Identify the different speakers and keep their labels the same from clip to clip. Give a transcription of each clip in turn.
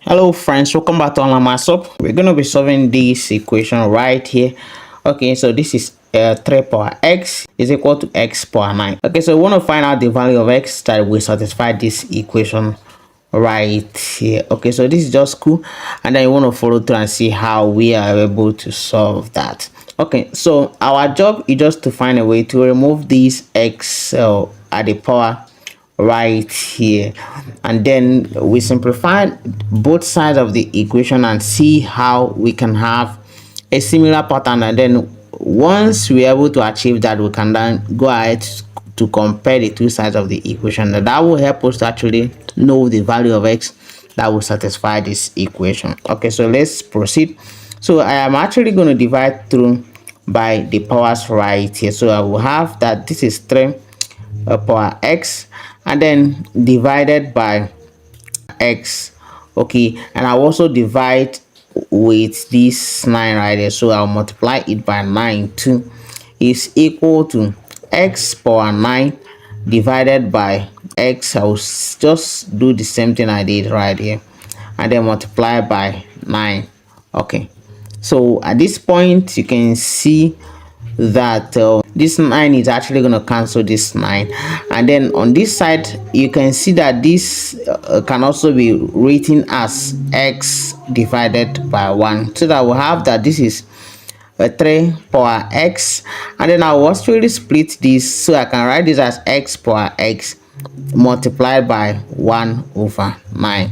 Speaker 1: Hello friends, welcome back to Online Math. We're going to be solving this equation right here. Okay, so this is 3 power x is equal to x power 9. Okay, so we want to find out the value of x that will satisfy this equation right here. Okay, so this is just cool, and then you want to follow through and see how we are able to solve that. Okay, so our job is just to find a way to remove this x at the power right here, and then we simplify both sides of the equation and see how we can have a similar pattern. And then once we're able to achieve that, we can then go ahead to compare the two sides of the equation. That will help us to actually know the value of x that will satisfy this equation. Okay, so let's proceed. So I am actually going to divide through by the powers right here. So I will have that this is 3 power x, and then divided by x. Okay, and I'll also divide with this 9 right there, so I'll multiply it by 9 too, is equal to x power 9 divided by x. I'll just do the same thing I did right here and then multiply by 9. Okay, so at this point you can see that this 9 is actually going to cancel this 9, and then on this side you can see that this can also be written as x divided by 1, so that we'll have that this is 3 power x, and then I'll actually split this, so I can write this as x power x multiplied by 1 over 9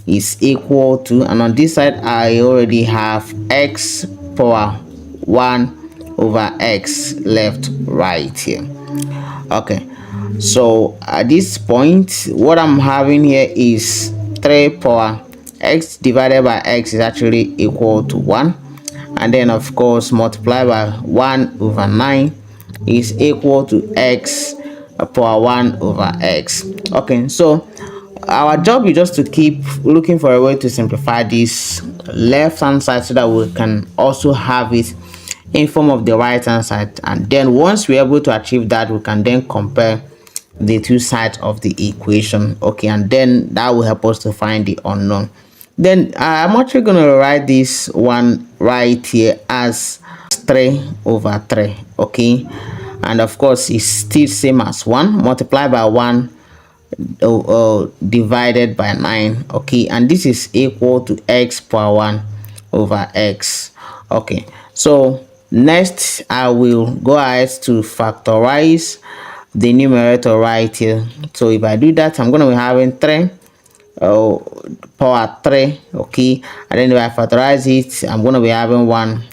Speaker 1: is equal to, and on this side I already have x power 1 over x left right here. Okay, so at this point what I'm having here is 3 power x divided by x is actually equal to 1, and then of course multiply by 1 over 9 is equal to x power 1 over x. Okay, so our job is just to keep looking for a way to simplify this left hand side so that we can also have it in form of the right hand side, and then once we're able to achieve that, we can then compare the two sides of the equation. Okay, and then that will help us to find the unknown. Then I'm actually going to write this one right here as 3 over 3. Okay, and of course it's still same as 1 multiplied by 1 divided by 9. Okay, and this is equal to x power 1 over x. Okay, so next I will go ahead to factorize the numerator right here. So if I do that, I'm going to be having 3 power 3. Okay, and then if I factorize it, I'm going to be having 1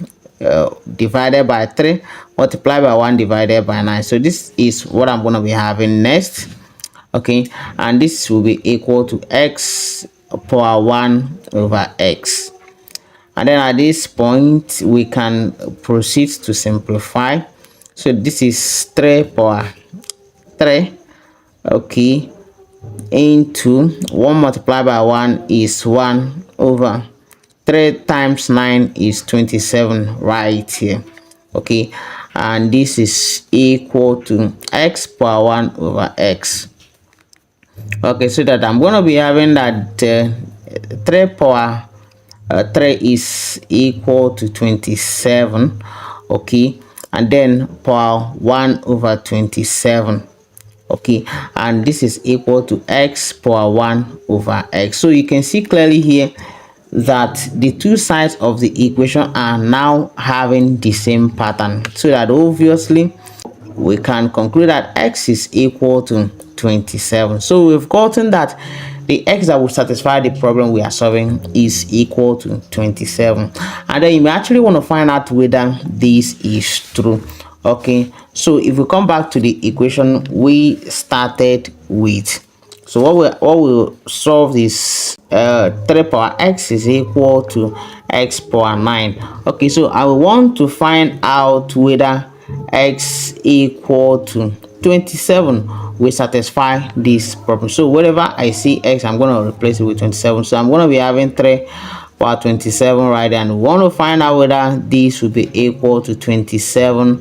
Speaker 1: divided by 3 multiplied by 1 divided by 9. So this is what I'm going to be having next. Okay, and this will be equal to x power 1 over x. And then at this point we can proceed to simplify. So this is 3 power 3, okay, into 1 multiplied by 1 is 1 over 3 times 9 is 27 right here. Okay, and this is equal to x power 1 over x. Okay, so that I'm going to be having that 3 power 3 is equal to 27. Okay, and then power 1 over 27. Okay, and this is equal to x power 1 over x. So you can see clearly here that the two sides of the equation are now having the same pattern, so that obviously we can conclude that x is equal to 27. So we've gotten that the x that will satisfy the problem we are solving is equal to 27, and then you may actually want to find out whether this is true. Okay, so if we come back to the equation we started with, so what we'll solve is 3 power x is equal to x power 9. Okay, so I want to find out whether x equal to 27 will satisfy this problem. So wherever I see x, I'm going to replace it with 27. So I'm going to be having 3 power 27 right there, and we want to find out whether this will be equal to 27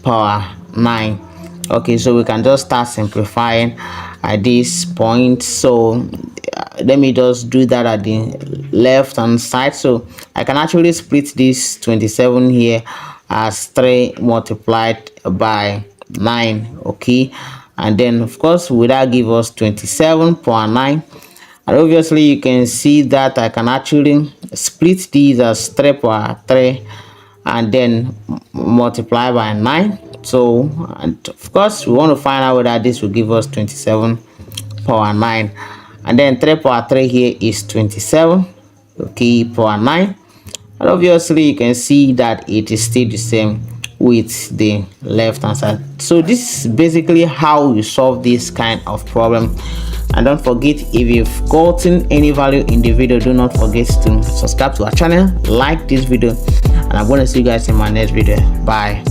Speaker 1: power 9. Okay, so we can just start simplifying at this point. So let me just do that at the left hand side. So I can actually split this 27 here as 3 multiplied by 9. Okay, and then of course will that give us 27.9? And obviously you can see that I can actually split these as 3 power 3 and then multiply by 9. So, and of course we want to find out whether this will give us 27 power 9, and then 3 power 3 here is 27, okay, power 9. And obviously you can see that it is still the same with the left hand side. So this is basically how you solve this kind of problem. And don't forget, if you've gotten any value in the video, do not forget to subscribe to our channel, like this video, and I'm going to see you guys in my next video. Bye.